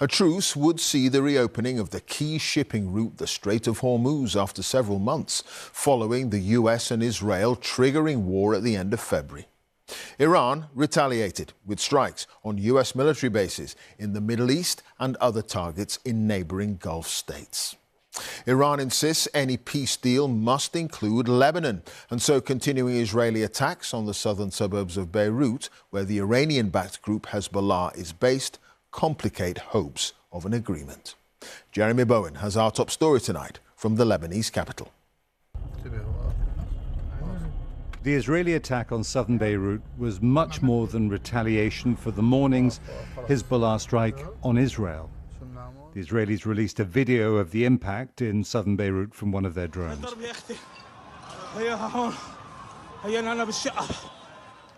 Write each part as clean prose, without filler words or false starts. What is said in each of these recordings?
A truce would see the reopening of the key shipping route, the Strait of Hormuz, after several months, following the US and Israel triggering war at the end of February. Iran retaliated with strikes on US military bases in the Middle East and other targets in neighboring Gulf states. Iran insists any peace deal must include Lebanon, and so continuing Israeli attacks on the southern suburbs of Beirut, where the Iranian-backed group Hezbollah is based, complicate hopes of an agreement. Jeremy Bowen has our top story tonight from the Lebanese capital. The Israeli attack on southern Beirut was much more than retaliation for the morning's Hezbollah strike on Israel. The Israelis released a video of the impact in southern Beirut from one of their drones.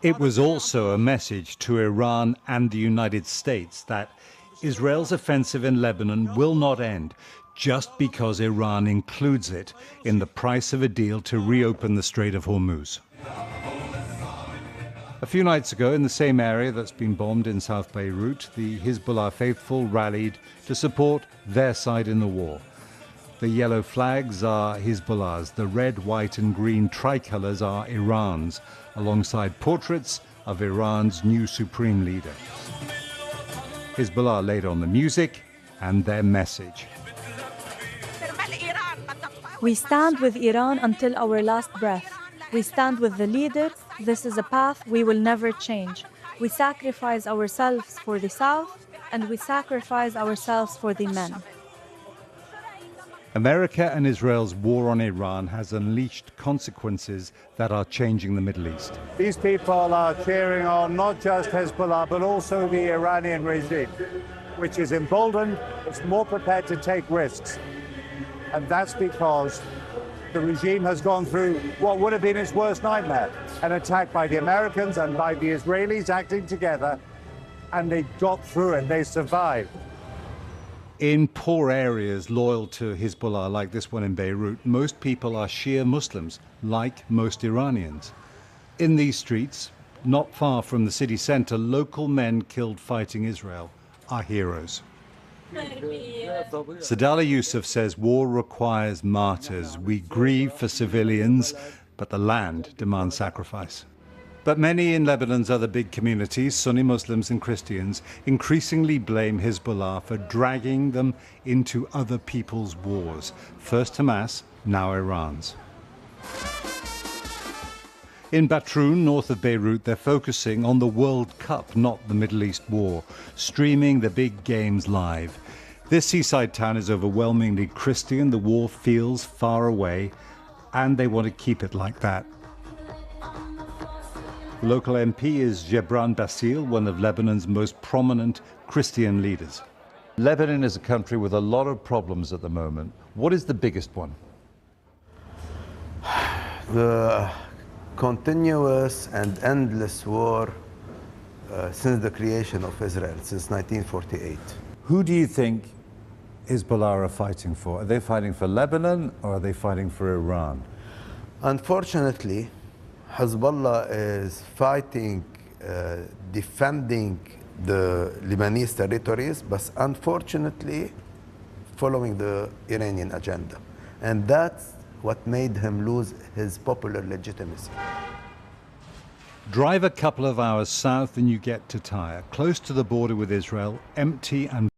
It was also a message to Iran and the United States that Israel's offensive in Lebanon will not end just because Iran includes it in the price of a deal to reopen the Strait of Hormuz. A few nights ago, in the same area that's been bombed in South Beirut, the Hezbollah faithful rallied to support their side in the war. The yellow flags are Hezbollah's, the red, white and green tricolours are Iran's, alongside portraits of Iran's new supreme leader. Hezbollah laid on the music and their message. We stand with Iran until our last breath. We stand with the leader. This is a path we will never change. We sacrifice ourselves for the South, and we sacrifice ourselves for the men. America and Israel's war on Iran has unleashed consequences that are changing the Middle East. These people are cheering on not just Hezbollah, but also the Iranian regime, which is emboldened, it's more prepared to take risks. And that's because the regime has gone through what would have been its worst nightmare, an attack by the Americans and by the Israelis acting together, and they got through it, they survived. In poor areas loyal to Hezbollah, like this one in Beirut, most people are Shia Muslims, like most Iranians. In these streets, not far from the city center, local men killed fighting Israel are heroes. Sadala Yusuf says war requires martyrs. We grieve for civilians, but the land demands sacrifice. But many in Lebanon's other big communities, Sunni Muslims and Christians, increasingly blame Hezbollah for dragging them into other people's wars. First Hamas, now Iran's. In Batroun, north of Beirut, they're focusing on the World Cup, not the Middle East war, streaming the big games live. This seaside town is overwhelmingly Christian. The war feels far away, and they want to keep it like that. The local MP is Gebran Bassil, one of Lebanon's most prominent Christian leaders. Lebanon is a country with a lot of problems at the moment. What is the biggest one? The continuous and endless war since the creation of Israel, since 1948. Who do you think Hezbollah are fighting for? Are they fighting for Lebanon or are they fighting for Iran? Unfortunately, Hezbollah is fighting, defending the Lebanese territories, but unfortunately following the Iranian agenda. And that's what made him lose his popular legitimacy. Drive a couple of hours south and you get to Tyre, close to the border with Israel, empty and